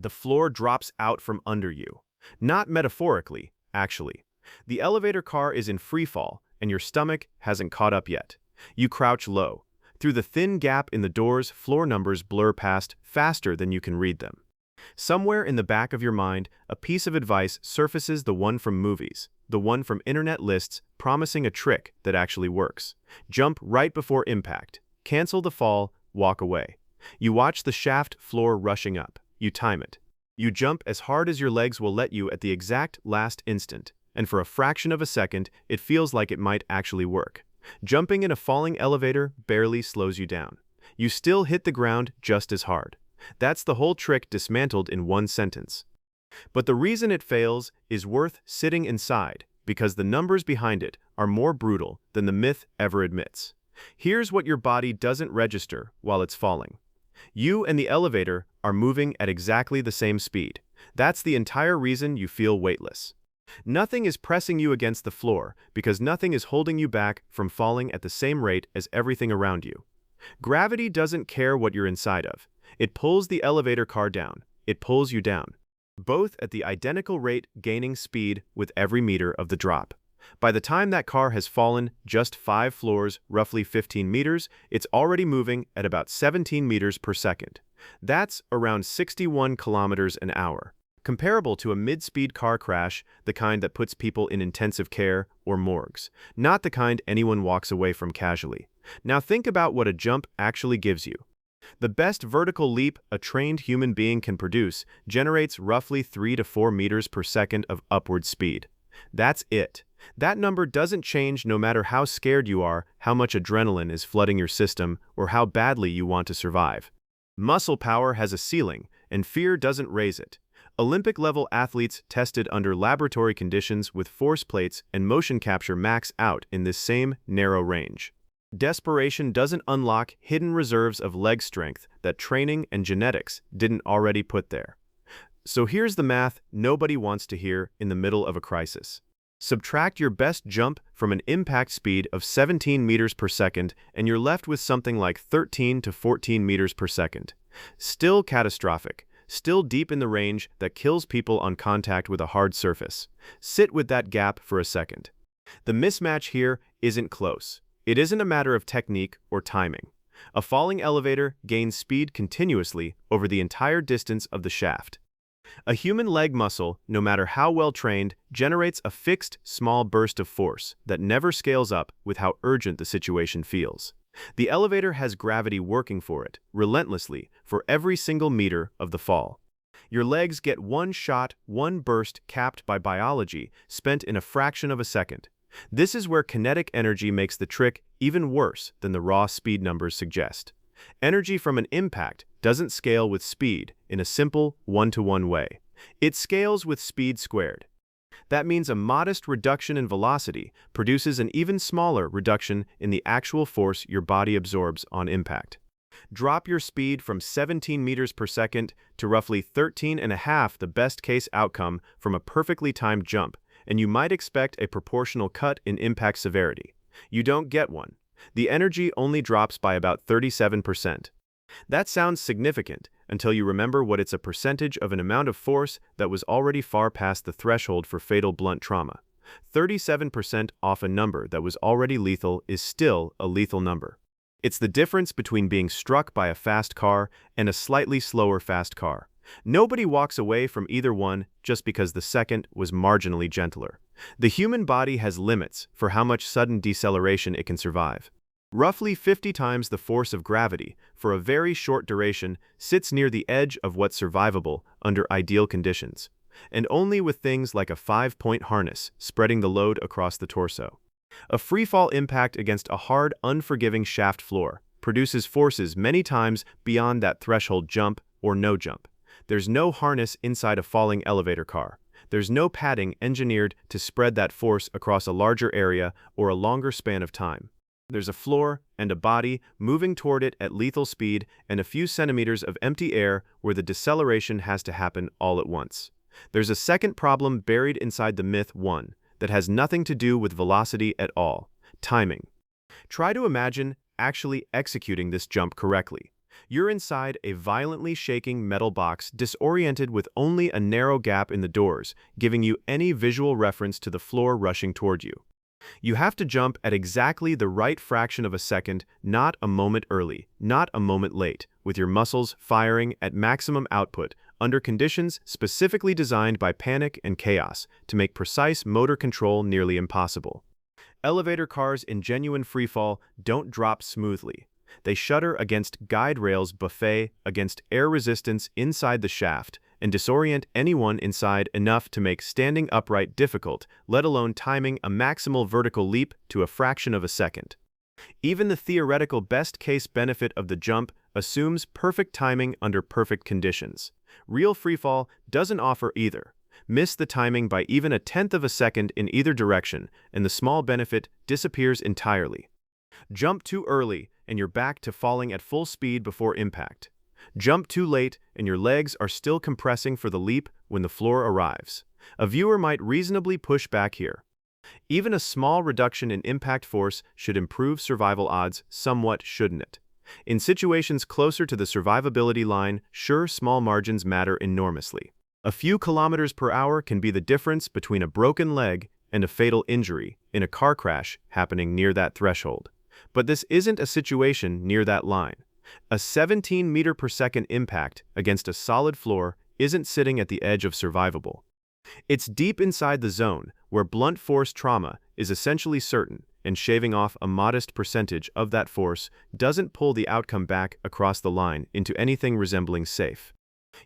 The floor drops out from under you. Not metaphorically, actually. The elevator car is in free fall, and your stomach hasn't caught up yet. You crouch low. Through the thin gap in the doors, floor numbers blur past faster than you can read them. Somewhere in the back of your mind, a piece of advice surfaces, the one from movies, the one from internet lists promising a trick that actually works. Jump right before impact. Cancel the fall, walk away. You watch the shaft floor rushing up. You time it. You jump as hard as your legs will let you at the exact last instant, and for a fraction of a second, it feels like it might actually work. Jumping in a falling elevator barely slows you down. You still hit the ground just as hard. That's the whole trick dismantled in one sentence. But the reason it fails is worth sitting inside, because the numbers behind it are more brutal than the myth ever admits. Here's what your body doesn't register while it's falling. You and the elevator are moving at exactly the same speed. That's the entire reason you feel weightless. Nothing is pressing you against the floor because nothing is holding you back from falling at the same rate as everything around you. Gravity doesn't care what you're inside of. It pulls the elevator car down. It pulls you down. Both at the identical rate, gaining speed with every meter of the drop. By the time that car has fallen just 5 floors, roughly 15 meters, it's already moving at about 17 meters per second. That's around 61 kilometers an hour. Comparable to a mid-speed car crash, the kind that puts people in intensive care or morgues, not the kind anyone walks away from casually. Now think about what a jump actually gives you. The best vertical leap a trained human being can produce generates roughly 3 to 4 meters per second of upward speed. That's it. That number doesn't change no matter how scared you are, how much adrenaline is flooding your system, or how badly you want to survive. Muscle power has a ceiling, and fear doesn't raise it. Olympic-level athletes tested under laboratory conditions with force plates and motion capture max out in this same narrow range. Desperation doesn't unlock hidden reserves of leg strength that training and genetics didn't already put there. So here's the math nobody wants to hear in the middle of a crisis. Subtract your best jump from an impact speed of 17 meters per second, and you're left with something like 13 to 14 meters per second. Still catastrophic. Still deep in the range that kills people on contact with a hard surface. Sit with that gap for a second. The mismatch here isn't close. It isn't a matter of technique or timing. A falling elevator gains speed continuously over the entire distance of the shaft. A human leg muscle, no matter how well trained, generates a fixed, small burst of force that never scales up with how urgent the situation feels. The elevator has gravity working for it, relentlessly, for every single meter of the fall. Your legs get one shot, one burst capped by biology, spent in a fraction of a second. This is where kinetic energy makes the trick even worse than the raw speed numbers suggest. Energy from an impact doesn't scale with speed in a simple one-to-one way. It scales with speed squared. That means a modest reduction in velocity produces an even smaller reduction in the actual force your body absorbs on impact. Drop your speed from 17 meters per second to roughly 13.5, the best-case outcome from a perfectly timed jump, and you might expect a proportional cut in impact severity. You don't get one. The energy only drops by about 37%. That sounds significant until you remember what it's a percentage of an amount of force that was already far past the threshold for fatal blunt trauma. 37% off a number that was already lethal is still a lethal number. It's the difference between being struck by a fast car and a slightly slower fast car. Nobody walks away from either one just because the second was marginally gentler. The human body has limits for how much sudden deceleration it can survive. Roughly 50 times the force of gravity, for a very short duration, sits near the edge of what's survivable under ideal conditions, and only with things like a 5-point harness spreading the load across the torso. A freefall impact against a hard, unforgiving shaft floor produces forces many times beyond that threshold jump or no jump. There's no harness inside a falling elevator car. There's no padding engineered to spread that force across a larger area or a longer span of time. There's a floor and a body moving toward it at lethal speed and a few centimeters of empty air where the deceleration has to happen all at once. There's a second problem buried inside the myth one that has nothing to do with velocity at all: timing. Try to imagine actually executing this jump correctly. You're inside a violently shaking metal box disoriented with only a narrow gap in the doors, giving you any visual reference to the floor rushing toward you. You have to jump at exactly the right fraction of a second, not a moment early, not a moment late, with your muscles firing at maximum output under conditions specifically designed by panic and chaos to make precise motor control nearly impossible. Elevator cars in genuine freefall don't drop smoothly. They shudder against guide rails buffet against air resistance inside the shaft and disorient anyone inside enough to make standing upright difficult, let alone timing a maximal vertical leap to a fraction of a second. Even the theoretical best-case benefit of the jump assumes perfect timing under perfect conditions. Real freefall doesn't offer either. Miss the timing by even a tenth of a second in either direction, and the small benefit disappears entirely. Jump too early, and you're back to falling at full speed before impact. Jump too late, and your legs are still compressing for the leap when the floor arrives. A viewer might reasonably push back here. Even a small reduction in impact force should improve survival odds somewhat, shouldn't it? In situations closer to the survivability line, sure, small margins matter enormously. A few kilometers per hour can be the difference between a broken leg and a fatal injury in a car crash happening near that threshold. But this isn't a situation near that line. A 17 meter per second impact against a solid floor isn't sitting at the edge of survivable. It's deep inside the zone where blunt force trauma is essentially certain, and shaving off a modest percentage of that force doesn't pull the outcome back across the line into anything resembling safe.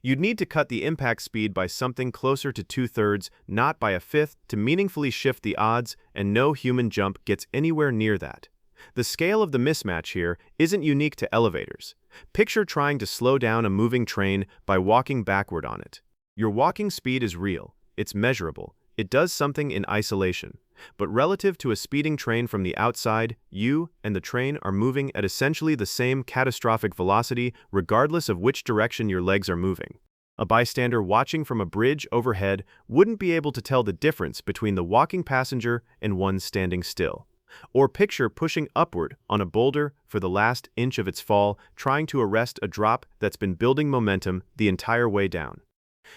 You'd need to cut the impact speed by something closer to 2/3, not by a fifth, to meaningfully shift the odds, and no human jump gets anywhere near that. The scale of the mismatch here isn't unique to elevators. Picture trying to slow down a moving train by walking backward on it. Your walking speed is real, it's measurable, it does something in isolation. But relative to a speeding train from the outside, you and the train are moving at essentially the same catastrophic velocity regardless of which direction your legs are moving. A bystander watching from a bridge overhead wouldn't be able to tell the difference between the walking passenger and one standing still. Or picture pushing upward on a boulder for the last inch of its fall, trying to arrest a drop that's been building momentum the entire way down.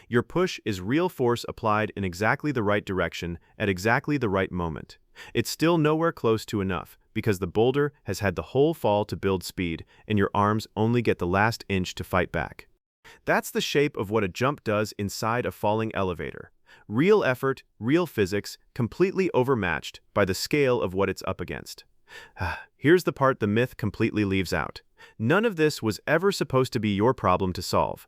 Your push is real force applied in exactly the right direction at exactly the right moment. It's still nowhere close to enough because the boulder has had the whole fall to build speed and your arms only get the last inch to fight back. That's the shape of what a jump does inside a falling elevator. Real effort, real physics, completely overmatched by the scale of what it's up against. Here's the part the myth completely leaves out. None of this was ever supposed to be your problem to solve.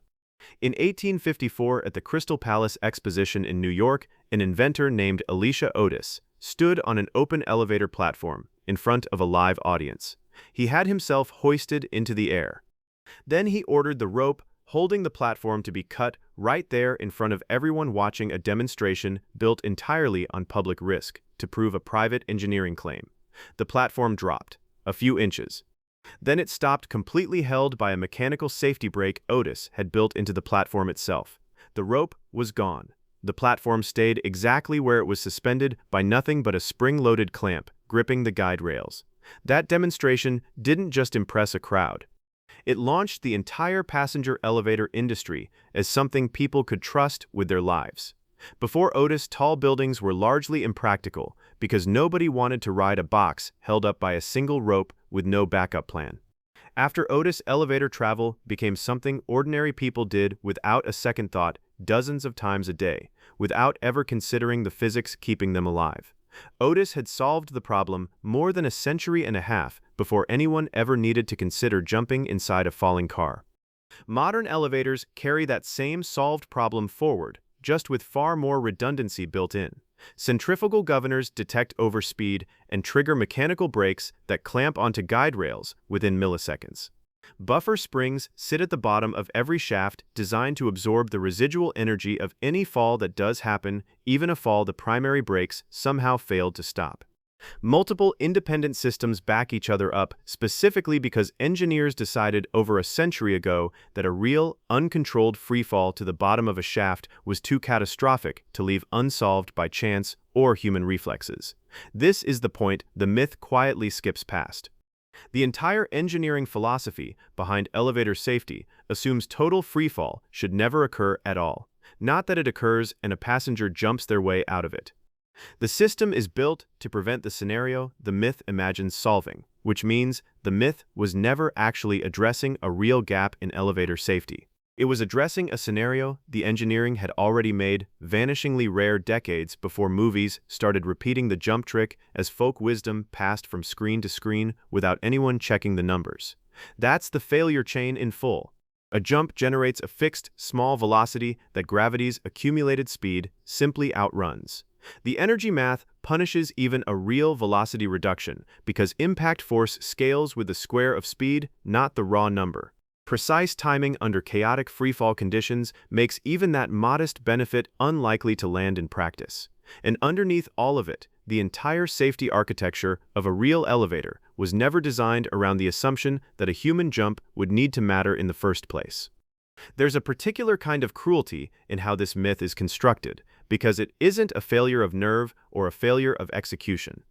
In 1854, at the Crystal Palace Exposition in New York, an inventor named Elisha Otis stood on an open elevator platform in front of a live audience. He had himself hoisted into the air. Then he ordered the rope holding the platform to be cut right there in front of everyone watching a demonstration built entirely on public risk to prove a private engineering claim. The platform dropped a few inches. Then it stopped, completely held by a mechanical safety brake Otis had built into the platform itself. The rope was gone. The platform stayed exactly where it was suspended by nothing but a spring-loaded clamp gripping the guide rails. That demonstration didn't just impress a crowd. It launched the entire passenger elevator industry as something people could trust with their lives. Before Otis, tall buildings were largely impractical because nobody wanted to ride a box held up by a single rope with no backup plan. After Otis, elevator travel became something ordinary people did without a second thought dozens of times a day, without ever considering the physics keeping them alive. Otis had solved the problem more than a century and a half before anyone ever needed to consider jumping inside a falling car. Modern elevators carry that same solved problem forward, just with far more redundancy built in. Centrifugal governors detect overspeed and trigger mechanical brakes that clamp onto guide rails within milliseconds. Buffer springs sit at the bottom of every shaft designed to absorb the residual energy of any fall that does happen, even a fall the primary brakes somehow failed to stop. Multiple independent systems back each other up specifically because engineers decided over a century ago that a real, uncontrolled freefall to the bottom of a shaft was too catastrophic to leave unsolved by chance or human reflexes. This is the point the myth quietly skips past. The entire engineering philosophy behind elevator safety assumes total freefall should never occur at all, not that it occurs and a passenger jumps their way out of it. The system is built to prevent the scenario the myth imagines solving, which means the myth was never actually addressing a real gap in elevator safety. It was addressing a scenario the engineering had already made vanishingly rare decades before movies started repeating the jump trick as folk wisdom passed from screen to screen without anyone checking the numbers. That's the failure chain in full. A jump generates a fixed, small velocity that gravity's accumulated speed simply outruns. The energy math punishes even a real velocity reduction because impact force scales with the square of speed, not the raw number. Precise timing under chaotic freefall conditions makes even that modest benefit unlikely to land in practice. And underneath all of it, the entire safety architecture of a real elevator was never designed around the assumption that a human jump would need to matter in the first place. There's a particular kind of cruelty in how this myth is constructed, because it isn't a failure of nerve or a failure of execution.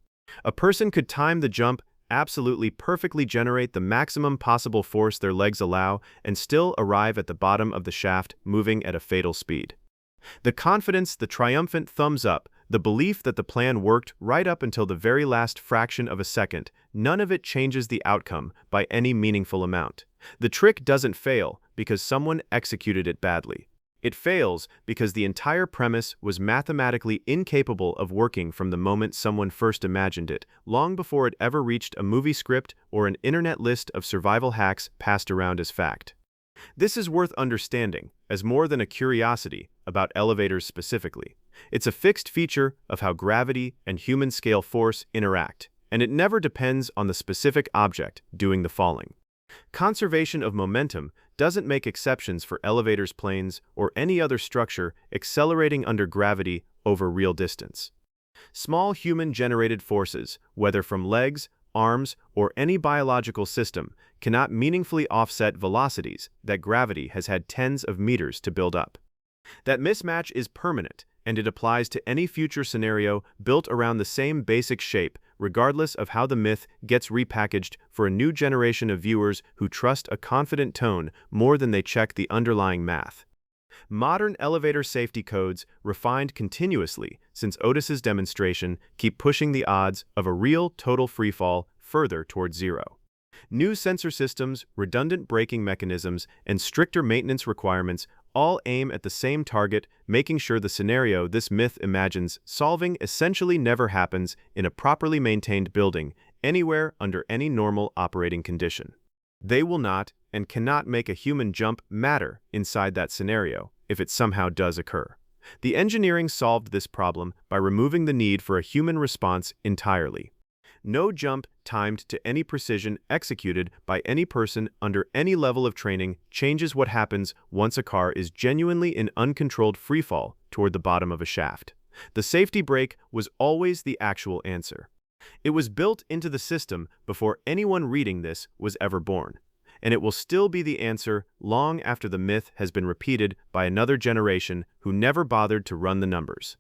A person could time the jump absolutely perfectly, generate the maximum possible force their legs allow, and still arrive at the bottom of the shaft moving at a fatal speed. The confidence, the triumphant thumbs up, the belief that the plan worked right up until the very last fraction of a second, none of it changes the outcome by any meaningful amount. The trick doesn't fail because someone executed it badly. It fails because the entire premise was mathematically incapable of working from the moment someone first imagined it, long before it ever reached a movie script or an internet list of survival hacks passed around as fact. This is worth understanding as more than a curiosity about elevators specifically. It's a fixed feature of how gravity and human scale force interact, and it never depends on the specific object doing the falling. Conservation of momentum doesn't make exceptions for elevators, planes, or any other structure accelerating under gravity over real distance. Small human-generated forces, whether from legs, arms, or any biological system, cannot meaningfully offset velocities that gravity has had tens of meters to build up. That mismatch is permanent, and it applies to any future scenario built around the same basic shape, regardless of how the myth gets repackaged for a new generation of viewers who trust a confident tone more than they check the underlying math. Modern elevator safety codes, refined continuously since Otis's demonstration, keep pushing the odds of a real total freefall further towards zero. New sensor systems, redundant braking mechanisms, and stricter maintenance requirements all aim at the same target, making sure the scenario this myth imagines solving essentially never happens in a properly maintained building, anywhere under any normal operating condition. They will not and cannot make a human jump matter inside that scenario if it somehow does occur. The engineering solved this problem by removing the need for a human response entirely. No jump timed to any precision executed by any person under any level of training changes what happens once a car is genuinely in uncontrolled freefall toward the bottom of a shaft. The safety brake was always the actual answer. It was built into the system before anyone reading this was ever born, and it will still be the answer long after the myth has been repeated by another generation who never bothered to run the numbers.